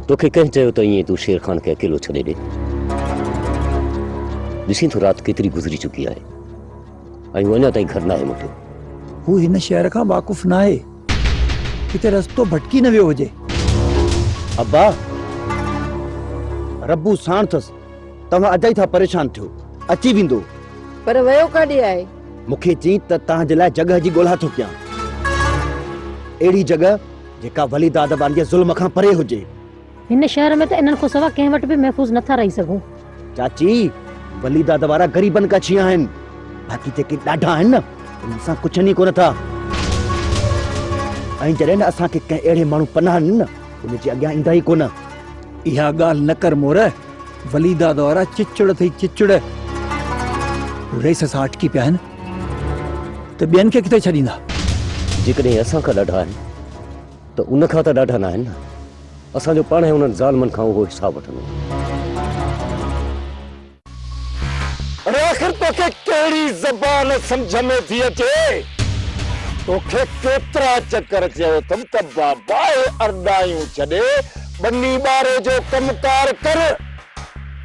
तोखे कंहिं चयो त ईअं तूं शेर खान खे अकेलो छॾे ॾे? ॾिसीं तो राति केतिरी गुज़री चुकी आहे ऐं अञा ताईं घर न आहे मोटियो। हू हिन शहर खां वाक़ुफ़ न आहे, किथे रस्तो भटकी न वियो हुजे। अब्बा रब्बू साण अथसि, तव्हां अजाई था परेशान थियो, अची वेंदो। पर वयो काॾे आहे? मूंखे चई त तव्हांजे लाइ जॻह जी ॻोल्हा थो कयां, अहिड़ी जॻह जेका वली दादबान जे ज़ुल्म खां परे हुजे। हिन शहर में त इन्हनि खां सवा कंहिं वटि बि महफ़ूज़ नथा रही सघूं। चाची वली दादा वारा ग़रीबनि का छिया आहिनि, बाक़ी जेके ॾाढा आहिनि न उन्हनि सां कुझु नहीं कोन था। ऐं जॾहिं न असांखे कंहिं अहिड़े माण्हू पनाह ॾिनी न उनजे अॻियां ईंदा ई कोन। इहा ॻाल्हि न कर मोर, वली दादा वारा चिचड़ थई चिचड़। रेस सां अटकी पिया आहिनि त ॿियनि खे किथे छॾींदा? जेकॾहिं असां खां ॾाढा आहिनि त उन खां त ॾाढा न आहिनि न। असांजो पाण उन्हनि ज़ालमनि खां उहो हिसाब वठंदो। अरे आखिर तोखे कहिड़ी ज़बान समझ में थी अचे? तोखे केतिरा चक्कर चयो अथमि त बाबा अरदायूं छॾे बन्नी ॿारे जो कमकार कर,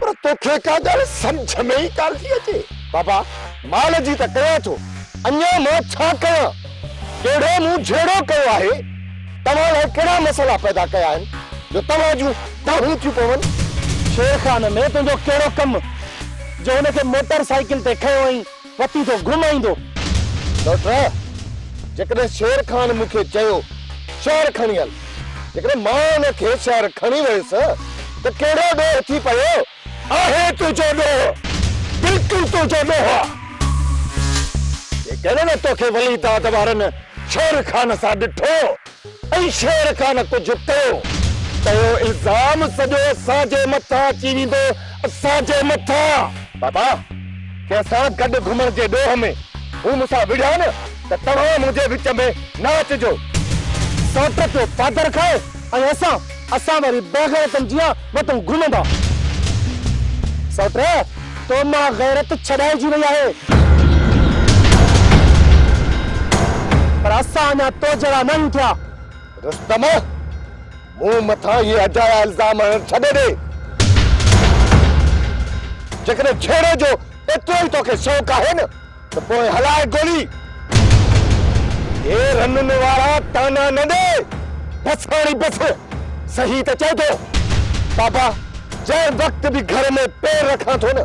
पर तोखे का ॻाल्हि समझ में ई कान थी अचे। बाबा माल जी त कयां थो, अञा मां छा कयां? कहिड़ो मूं झेड़ो कयो आहे? तव्हां लाइ कहिड़ा मसइला पैदा कया आहिनि जो तव्हां जूं दाहूं थियूं पवनि? शेर खान में तुंहिंजो कहिड़ो कमु जो हुनखे मोटरसाइकिल ते खयो ऐं वती थो घुमाईंदो? डॉक्टर जेकॾहिं शेर खान मूंखे चयो शहर खणी हल, जेकॾहिं मां हुनखे शहर खणी वियुसि त कहिड़ो ॾोह थी पियो आहे? तुंहिंजो ॾोह बिल्कुलु तुंहिंजो ॾोह आहे। जेकॾहिं न तोखे वली दाद वारनि शेर खान सां ॾिठो ऐं शेर खान कुझु कयो त इहो इल्ज़ाम सॼो असांजे मथां अची वेंदो, असांजे मथां। बाबा कंहिंसां गॾु घुमण जे ॾोह में हू मूंसां विढ़िया न त तव्हां मुंहिंजे विच में न अचिजो। सौट जो पादर खाए ऐं असां वरी बेग़ैरतनि जीअं वटूं घुमंदा। सौट तो मां गैरत छॾाइजी वई आहे, पर असां अञा तो जहिड़ा न थिया। रुस्तम मूं मथां इहे अजाया इल्ज़ाम छॾे ॾे। जेकॾहिं छेड़े जो एतिरो ई तोखे शौक़ु आहे न त पोइ हलाए गोली। हे रननि वारा ताना न ॾे, बस हाणे बस। सही त चए थो बाबा, जंहिं वक़्त बि घर में पैर रखां थो न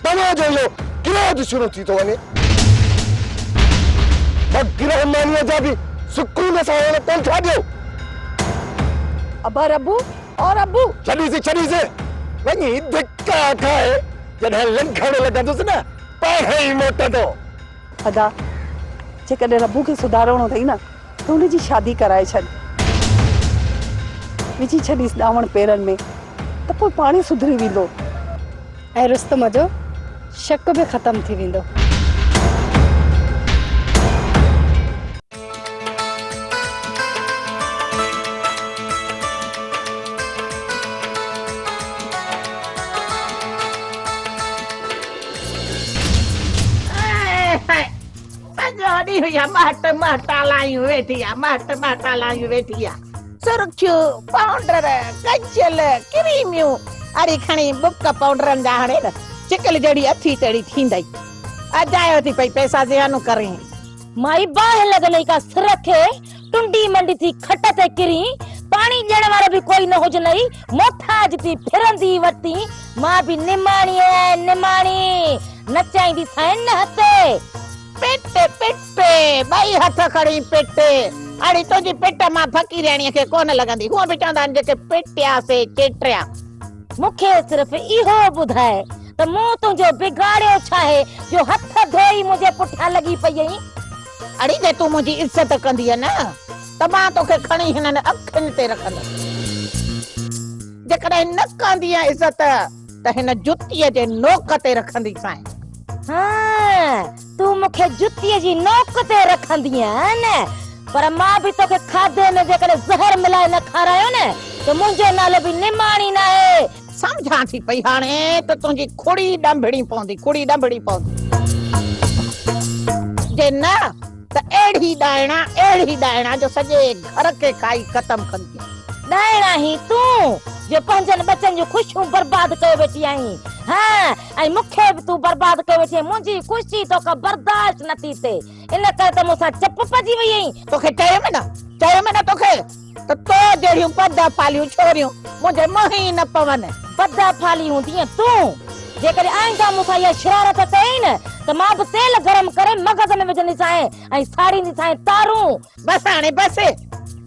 तव्हांजो इहो क्रोध शुरू थी थो वञे। गिरहमानीअ जा बि सुकून सां कोन था ॾियो। अबा रब्बू और अब्बू छॾीसे वञी धिका खाए, जॾहिं लंघण लॻंदुसि न पाण ई मोटंदो। अदा जेकॾहिं रब्बू खे सुधारणो अथई न त हुनजी शादी कराए छॾ, विझी छॾीसि ॾावण पेरनि में त पोइ पाण ई सुधरी वेंदो ऐं रुस्तम जो शक बि ख़तम थी वेंदो। सुर्खियूं पाउडर कजल क्रीमियूं अरे खणी बुक पाउडरनि जा हाणे न चिकल जड़ी अथी तड़ी थींदई। अजायो थी पई पैसा ज़ियानु करें। माई बाह लॻल का सिर खे टुंडी मंडी थी खट ते किरी, पानी ॾियण वारो बि कोई न हुजनई, मोठाज थी फिरंदी वती। मां बि निमाणी है निमाणी नचाईंदी साइन न हते। पेट पेट भाई हथ खड़ी पेट अड़ी तुझी पेट मां फकीराणीअ खे कोन लॻंदी। हुआ बि चवंदा आहिनि जेके पेटिया से चेटिया। मूंखे सिर्फ़ इहो ॿुधाए त मूं तुंहिंजो बिगाड़ियो छा आहे जो हथ धोई मुंहिंजे पुठियां लॻी पई आहीं? अड़ी जे तूं मुंहिंजी इज़त कंदी न त मां तोखे खणी हिननि अखियुनि ते रखंदसि। जेकॾहिं न कंदी इज़त त हिन जुतीअ जे नोक ते रखंदीसांइ। हाँ, तू मुखे जुतीअ जी नोक ते रखंदी न, पर मां भी तोखे खाधे में जेकॾहिं ज़हर मिलाए न खारायो न त मुंहिंजो नालो बि निमाणी न आहे। समझां थी पई हाणे त तुंहिंजी खुड़ी डंभड़ी पवंदी, खुड़ी डंभड़ी पवंदी। जे न त अहिड़ी डायणा जो सॼे घर खे खाई ख़तम कंदी। डायणा ही तूं जो पंजन बच्चन जो खुशियूं बर्बाद कयो वेठी आई। हां ऐं मूंखे बि तूं बर्बाद कयो वेठी, मुंहिंजी खुशी तोखे बर्दाश्त नथी थिए, इन करे त मूंसां चप पजी वई आहीं। तोखे चयो में न तोखे त तो जहिड़ियूं पदा फालियूं छोरियूं मुंहिंजे मुंह ई न पवनि। पदा फाली हूंदी तूं, जेकॾहिं आईंदा मूंसां इहा शरारत कई न त मां बि तेल गरम करे मगज़ में विझंदीसांइ ऐं साड़ींदीसांइ तारूं। बस हाणे बस,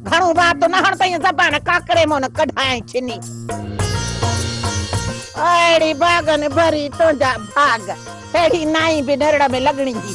घणो बात न हण तई ज़बान काकड़े मोन कढाई छिनी। अड़ी बागन भरी तुंहिंजा भाग, अहिड़ी नाई बि नरड़ में लगणी जी।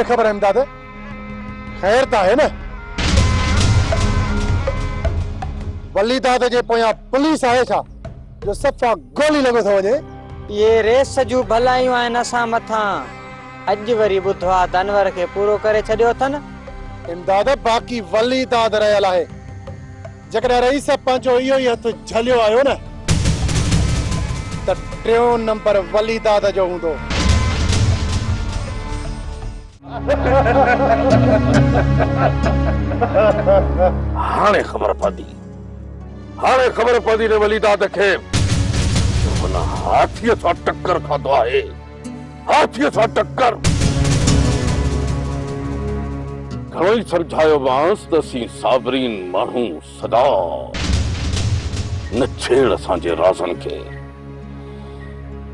खबर इमदाद, खैर ता है ना? वली दाद जे पोयां पुलिस आहे छा जो सफ़ा गोली लॻो थो वञे? ये रेस जूं भलायूं आहिनि असां मथां। अॼु वरी ॿुधो आहे त अनवर खे पूरो करे छॾियो अथनि। इमदाद बाक़ी वली दाद रहियल आहे। जेकॾहिं रईस पंहिंजो इहो ई हथु झलियो आयो न त टियों नंबर वली दाद जो हूंदो। हाणे खबर पदी ने वली दाद खे हुन हाथीअ सां टक्कर खाधो आहे। हाथीअ सां टक्कर। घणो ई समझायो वांस त असीं साबरीन माण्हू सदा न छेड़ असांजे राज़नि खे,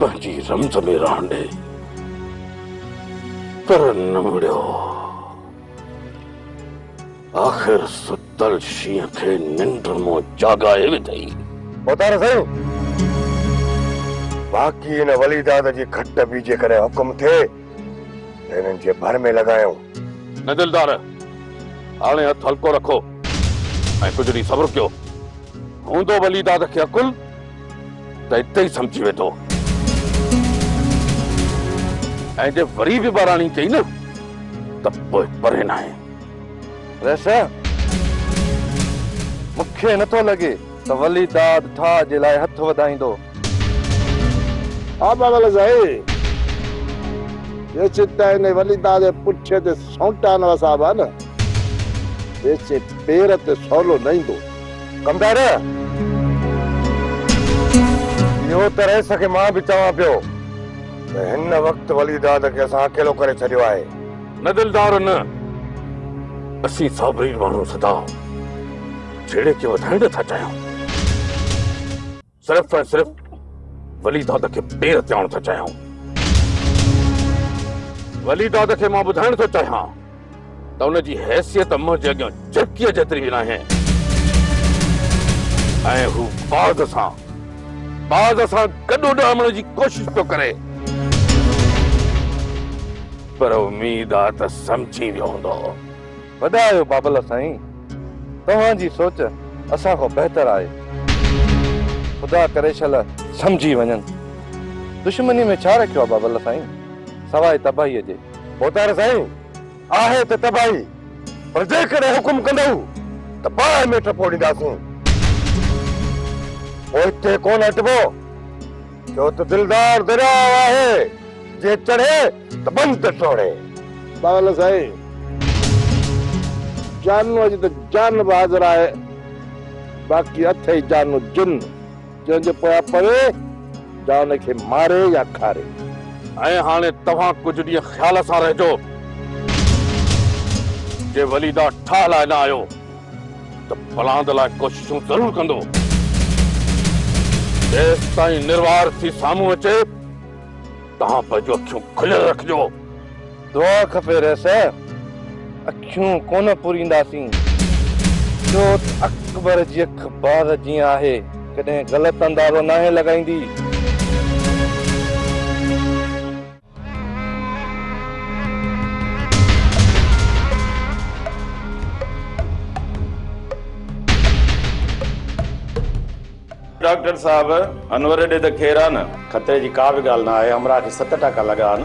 पंहिंजी रमज़ में रहण ॾे, पर न मुड़ियो। आखिर सुतल शींहं खे निंड मां जागाए विधई। ॿुधाए सही, बाक़ी हिन वली दाद जी खट बीजे करे हुकुम थिए त हिननि जे भर में लॻायूं। न दिलदार, हाणे हथ हल्को रखो ऐं कुझु ॾींहुं सब्र कयो। हूंदो वली दाद खे अकुल त हिते ई सम्झी वेठो। ऐं जे वरी बि ॿाराणी कई न त पोइ परे न आहे। वैसे मूंखे नथो लॻे त वली दाद ठा जे लाइ हथ वधाईंदो। हा बाबा साईं, ये चिट्टा ने वली दाद जे पुठे ते सौंटा न वसाब आहे न, वेचे पेर ते सवलो न ईंदो। कमदार, इहो त रहे सके मां बि चवां पियो त हिन वक़्तु वली दाद खे असां अकेलो करे छॾियो आहे। न दिलदार न, असीं साबरीन माण्हू सदा छेड़े खे वधाइण नथा चाहियूं। सिर्फ़ ऐं सिर्फ़ वली दाद खे पेर ते आणण था चाहियूं। वली दाद खे मां ॿुधाइण थो चाहियां त हुनजी हैसियत मुंहिंजे अॻियां झरकीअ जेतिरी बि न आहे ऐं हू बाज़ सां गॾो ॾामण जी कोशिश पियो करे, पर उम्मीद आहे त सम्झी वियो हूंदो। वधायो बाबल साईं, तव्हांजी सोच असां खां बहितर आहे। खुदा करे छल समझी वञनि। दुश्मनी में छा रखियो आहे बाबल साईं, सवाइ तबाहीअ जे। पोतार साईं आहे त तबाही, पर जेकॾहिं हुकुम कंदव त बाहि में टपो ॾींदासीं। पोइ हिते कोन हटबो, छो त दिलदार दरियाव आहे, जे चढ़े त बंदि त टोड़े। बाबल साईं, जानूअ जी त जान बि हाज़िर आहे, बाक़ी अथई जानू जुन, जंहिंजे पोयां पवे जा उनखे मारे या खारे। ऐं हाणे तव्हां कुझु ॾींहं ख़्याल सां रहिजो, जे वलीदा ठाह लाइ न आयो त फलांद लाइ कोशिशूं ज़रूर कंदो। जेसि ताईं निर्वार थी साम्हूं अचे, तव्हां पंहिंजूं अखियूं खुलियल रखिजो। दुआ खपे रेस, अखियूं कोन पूरींदासीं, छो त अकबर जी अख बार जीअं आहे, कॾहिं ग़लति अंदाज़ो नाहे लॻाईंदी। डॉक्टर साहब, अनवर ॾे त ख़ैर आहे न? ख़तरे जी का बि ॻाल्हि न आहे। हमरा खे 7% लॻा आहिनि।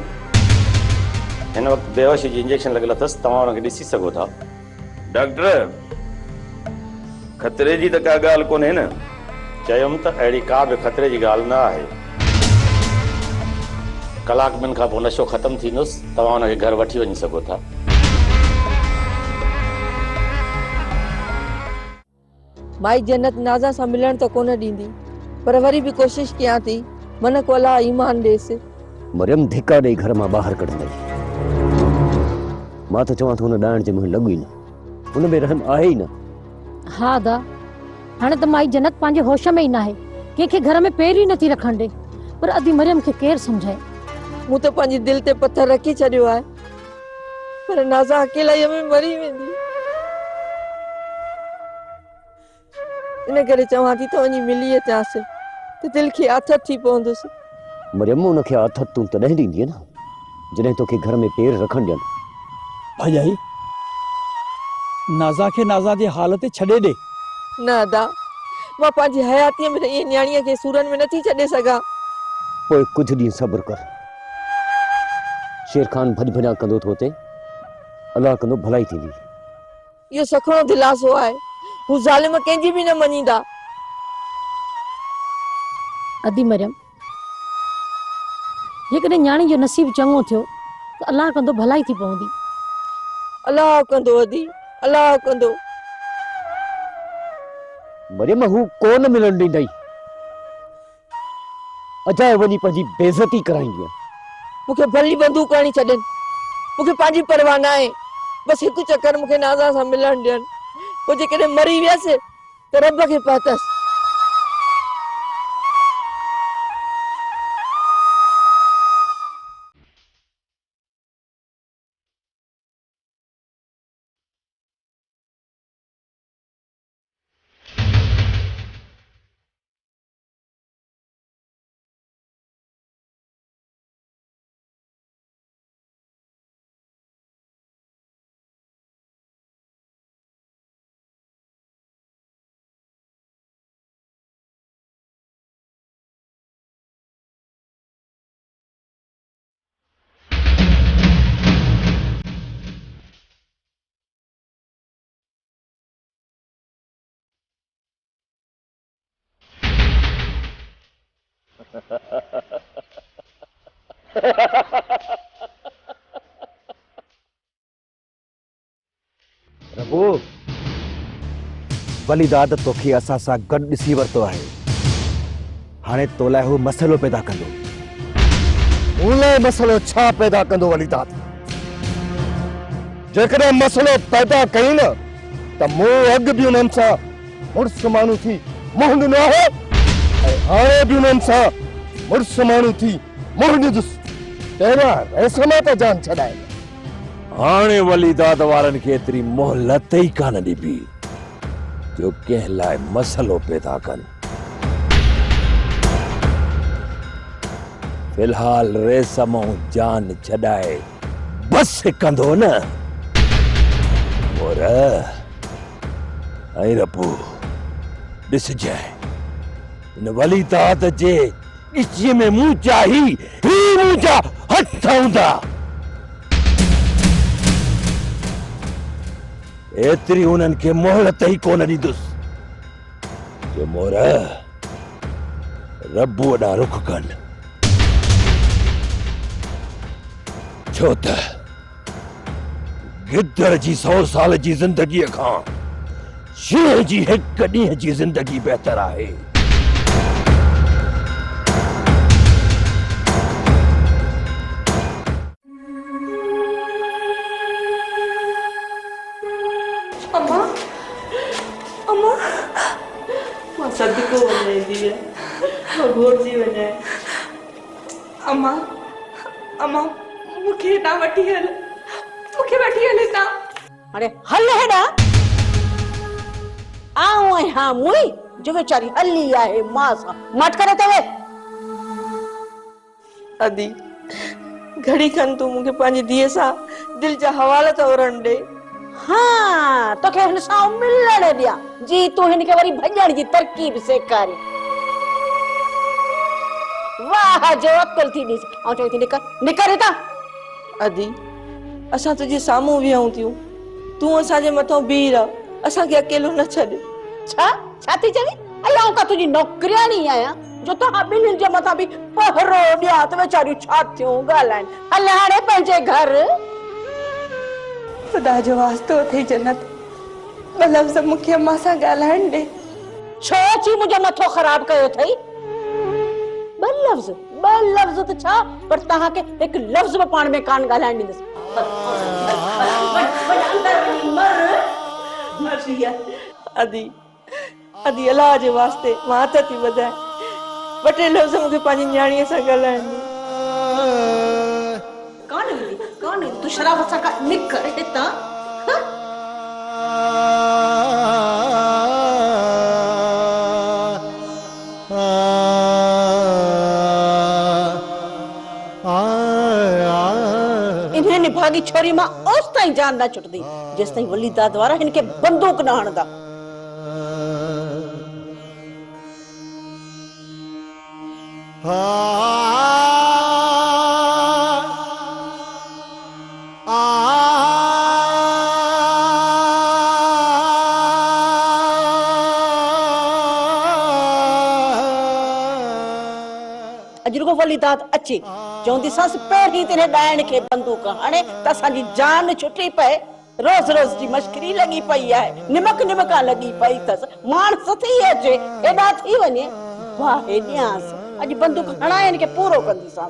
हिन वक़्तु बेहोशी जी इंजेक्शन लॻियल अथसि, तव्हां हुनखे ॾिसी सघो था। डॉक्टर, ख़तरे जी त का ॻाल्हि कोन्हे न? चयुमि त अहिड़ी का बि ख़तरे जी ॻाल्हि न आहे। कलाक ॿिनि खां पोइ नशो ख़तमु थींदुसि, तव्हां हुनखे घर वठी वञी सघो था। माई जन्नत नाज़ा सां मिलण त कोन ॾींदी, पर वरी बि कोशिश कयां थी, मन को अलाह ईमान ॾेसि। मरियम धिका ॾेई घर मां ॿाहिरि कढंदई। मां त चवां थो हुन ॾाइण जे मुंहुं लॻू ई न, हुन में रहम आहे ई न। हा दा, हाणे त माई जन्नत पंहिंजे होश में ई न आहे, कंहिंखे घर में पैर ई नथी रखण ॾे। पर अदी मरियम खे केरु सम्झाए? मूं त पंहिंजी दिलि ते पथर रखी छॾियो आहे, पर नाज़ा अकेलाईअ में मरी वेंदी। इन करे चवां थी त वञी मिली अचांसि, त दिलि खे आथत थी पवंदुसि। मरियम, उनखे आथत तूं तॾहिं ॾींदीअ न जॾहिं तोखे घर में पेर रखण ॾियनि। भॼाई, नाज़ा खे नाज़ा जे हाल ते छॾे ॾे। न अदा, मां पंहिंजी हयातीअ में इहे न्याणीअ खे सूरनि में नथी छॾे सघां। पोइ कुझु ॾींहं सब्र कर। शेर खान भॼ भॼा कंदो थो अचे, अलाह कंदो भलाई थींदी। इहो सखणो दिलासो आहे, हू ज़ालिम कंहिंजी बि न मञींदा। अदी मरियम, जेकॾहिं न्याणी जो नसीब चङो थियो त अलाह कंदो भलाई थी पवंदी। अलाह कंदो अदी, अलाह कंदो। मरियम, हू कोन मिलण ॾींदई, अजाए वञी पंहिंजी बेइज़ती कराईंदी। मूंखे भली बंदूक करणी छॾनि, मूंखे पंहिंजी परवाह न आहे। बसि हिकु चक्कर मूंखे नाज़ा सां मिलण ॾियनि, पोइ जेकॾहिं मरी वियसि त रब खे पतसि। प्रभु, वलीदाद तोखे असां सां गॾु ॾिसी वरितो आहे, हाणे तो लाइ हू मसइलो पैदा कंदो। उन मसइलो छा पैदा कंदो वलीदाद? जेकॾहिं मसइलो पैदा कई न त मूं अॻु बि उन्हनि सां मुड़ुस माण्हू थी मुंहुं ॾिनो आहे, ऐं हाणे बि उन्हनि सां मुड़ुस माण्हू थी मुंहुं ॾिंदुसि। तेरा रेसमा त जान छॾाए। हाणे वलीदाद वारनि खे एतिरी मोहलत ई कान ॾिबी जो कंहिं लाइ मसइलो पैदा कनि। फिलहाल रेसम जान छॾाए बस कंदो न, मोर आई रब्बू दिस जाए इन वली दाद जे इसी में मुंचा ही मुंचा हथ हूंदा एतरी उन्हनि खे मोहलत ही कोन ॾींदुसि जो मोर रब्बू वॾा रुख कनि छो त गिदड़ जी 100 साल जी जिंदगीअ खां शींहं जी हिक ॾींहं जी जिंदगी बहितर आहे अम्मा अम्मा मां सदको वञे थी मां घोड़जी वञे अम्मा अम्मा मूंखे ना वठी हल मूंखे वठी हल ना अरे हल हेॾा आऊं आहियां मुई जो वेचारी हली आहे मां सां मट करे तवे अदी घड़ी खन तू मूंखे पंहिंजी धीअ सां दिल जा हवाला त उरण ॾे हाँ तोखे हिन सां मिलण ॾियां जी तूं हिन खे वरी भॼण जी तरकीब सेखारी वाह जो अकुल थी ॾिस ऐं चई थी निकर हितां अदी असां तुंहिंजे साम्हूं विहूं थियूं तूं असांजे मथां बीह रह असांखे अकेलो न छॾ छा थी चवी अलाह का तुंहिंजी नौकरियाणी आहियां जो तव्हां ॿिन्हिनि जे मथां बि पहरो ॾियां त वेचारियूं छा थियूं ॻाल्हाइनि हल हाणे पंहिंजे घर खुदा जो वास्तो थी जन्नत ॿ लफ़्ज़ मूंखे अम्मा सां ॻाल्हाइण ॾे छो अची मुंहिंजो मथो ख़राब कयो अथई ॿ लफ़्ज़ त छा पर तव्हांखे हिकु लफ़्ज़ बि पाण में कान ॻाल्हाइण ॾींदसि अदी अदी अल्लाह जे वास्ते मां हथ थी वधाए ॿ टे लफ़्ज़ मूंखे पंहिंजी न्याणीअ सां ॻाल्हाइण ॾे कौन तू शराबत सा का निकर हितां इन्हें निभागी छोरी मां ओस ताईं जान ना छुटदी जेस ताईं वली दाद वारा इनके बंदूक न हणदा अजरुगो वली दाद अचे चौंदी सस पहिरीं तिने डायण के बंदूक हणे त असांजी जान छुटी पए रोज रोज जी मश्करी लगी पई है निमका लगी पई तस मानस थी अचे एडा थी वने वाह ॾियांस अॼु बंदूक हणायन के पूरो कंदी सां